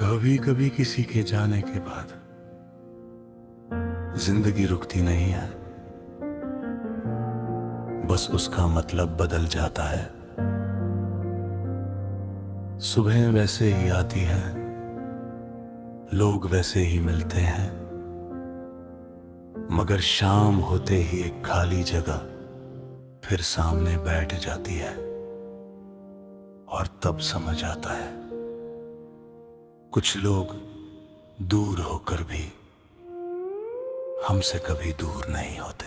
कभी कभी किसी के जाने के बाद जिंदगी रुकती नहीं है, बस उसका मतलब बदल जाता है। सुबह वैसे ही आती है, लोग वैसे ही मिलते हैं, मगर शाम होते ही एक खाली जगह फिर सामने बैठ जाती है और तब समझ आता है कुछ लोग दूर होकर भी हमसे कभी दूर नहीं होते।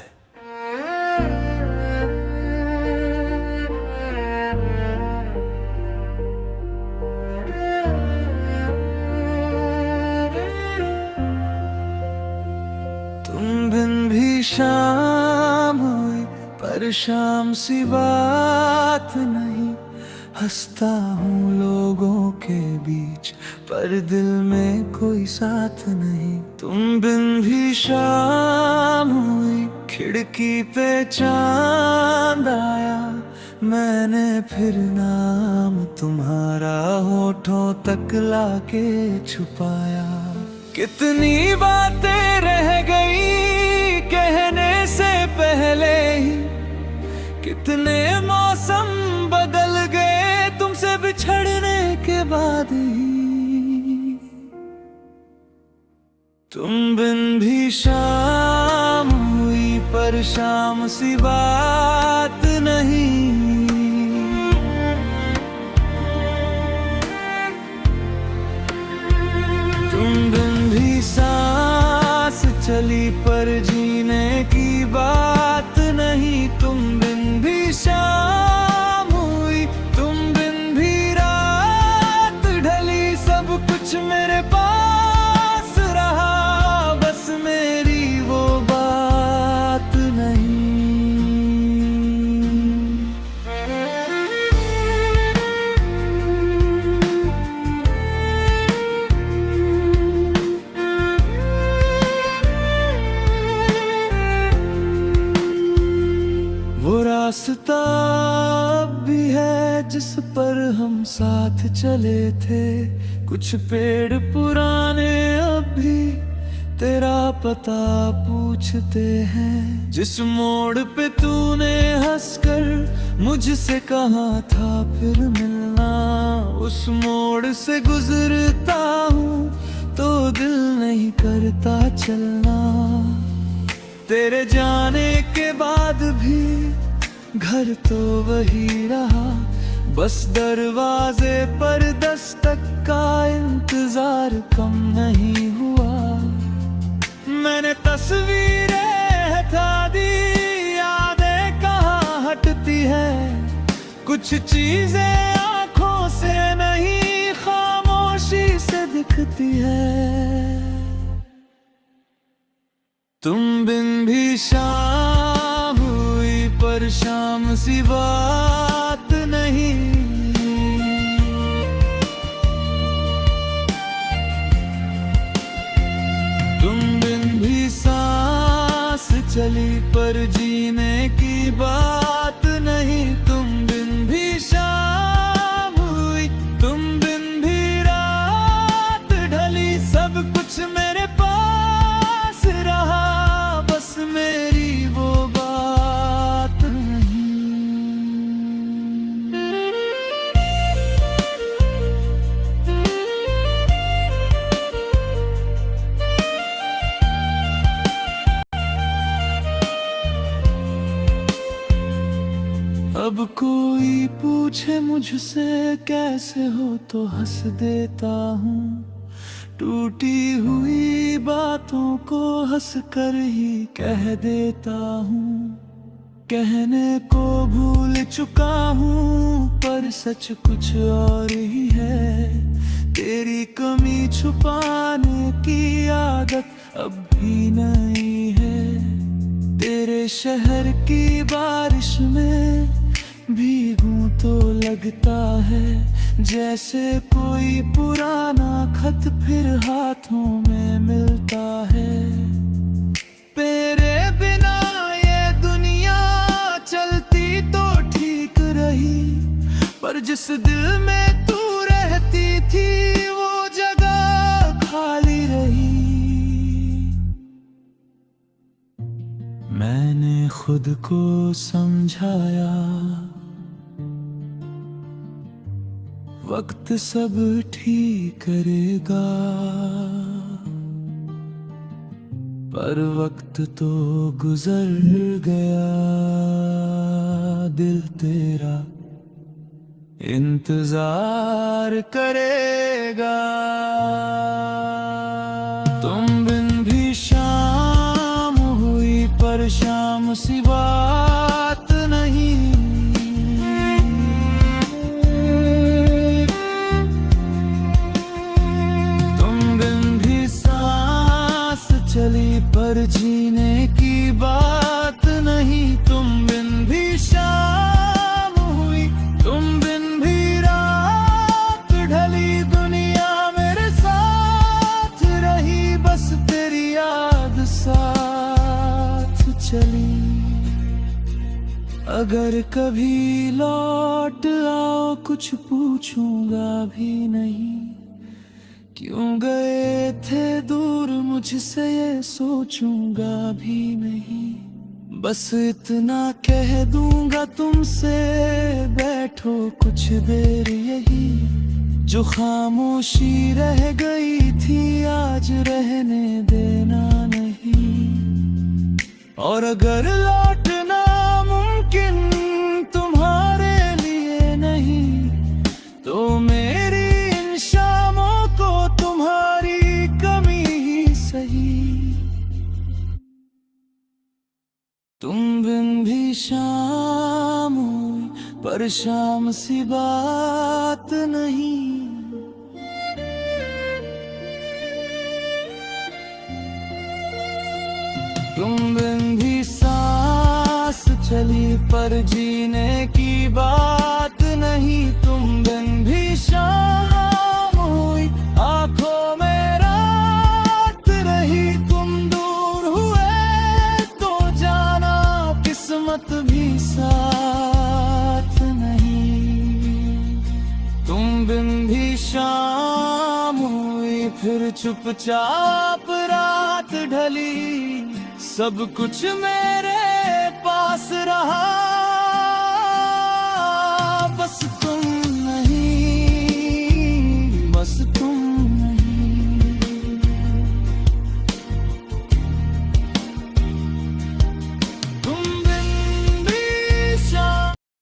तुम बिन भी शाम हुई पर शाम सी बात नहीं। हंसता हूँ लोगों के बीच पर दिल में कोई साथ नहीं। तुम बिन भी शाम हुई, खिड़की पे चांद आया, मैंने फिर नाम तुम्हारा होठों तक लाके छुपाया। कितनी बातें रह गई कहने से पहले ही, कितने मौसम बदल गए तुमसे बिछड़ने के बाद ही। तुम बिन भी शाम हुई पर शाम सी बात नहीं। तुम बिन भी सांस चली पर जीने की बात नहीं। तुम बिन भी शाम हुई, तुम बिन भी रात ढली, सब कुछ मेरे पास रहा, बस मेरी वो बात नहीं। वो रास्ता अब भी है जिस पर हम साथ चले थे, कुछ पेड़ पुराने अब भी तेरा पता पूछते हैं। जिस मोड़ पे तूने हंसकर मुझसे कहा था फिर मिलना, उस मोड़ से गुजरता हूँ तो दिल नहीं करता चलना। तेरे जाने के बाद भी घर तो वही रहा, बस दरवाजे पर दस्तक का इंतजार कम नहीं हुआ। मैंने तस्वीरें हटा दी, यादें कहाँ हटती है, कुछ चीजें आंखों से नहीं खामोशी से दिखती है। तुम बिन भी शाम हुई पर शाम सी बात नहीं। तुम बिन भी सांस चली पर जीने की बात नहीं। तुम बिन भी शाम हुई, तुम बिन भी रात ढली, सब कुछ मेरे पास रहा, बस मेरी वो बात नहीं। अब कोई पूछे मुझसे कैसे हो तो हंस देता हूँ, टूटी हुई बातों को हंस कर ही कह देता हूँ। कहने को भूल चुका हूँ पर सच कुछ और ही है। तेरी कमी छुपाने की आदत अब भी नहीं है। तेरे शहर की बारिश में भीगूं तो लगता है जैसे कोई पुराना खत फिर हाथों में मिलता है। तेरे बिना ये दुनिया चलती तो ठीक रही, पर जिस दिल में तू रहती थी वो जगह खुद को समझाया, वक्त सब ठीक करेगा। पर वक्त तो गुजर गया, दिल तेरा इंतजार करेगा। तुम बिन भी शाम हुई, पर शाम सी बात नहीं। तुम बिन भी सांस चली, पर जीने की बात नहीं। तुम बिन भी शाम हुई, तुम बिन भी रात ढली। दुनिया मेरे साथ रही, बस तेरी याद साथ चली। अगर कभी लौट आओ, कुछ पूछूंगा भी नहीं। क्यों गए थे दूर मुझसे, ये सोचूंगा भी नहीं। बस इतना कह दूंगा तुमसे, बैठो कुछ देर यही। जो खामोशी रह गई थी, आज रहने देना नहीं। और अगर लौटना मुमकिन तुम्हारे लिए नहीं, तो मेरी इन शामों को तुम्हारी कमी ही सही। तुम बिन भी शाम हुई, पर शाम सी बात नहीं। तुम बिन भी सांस चली, पर जीने की बात नहीं। तुम बिन भी शाम हुई, आंखों में रात रही। तुम दूर हुए तो जाना, किस्मत भी साथ नहीं। तुम बिन भी शाम हुई, फिर चुपचाप रात ढली। सब कुछ मेरे पास रहा,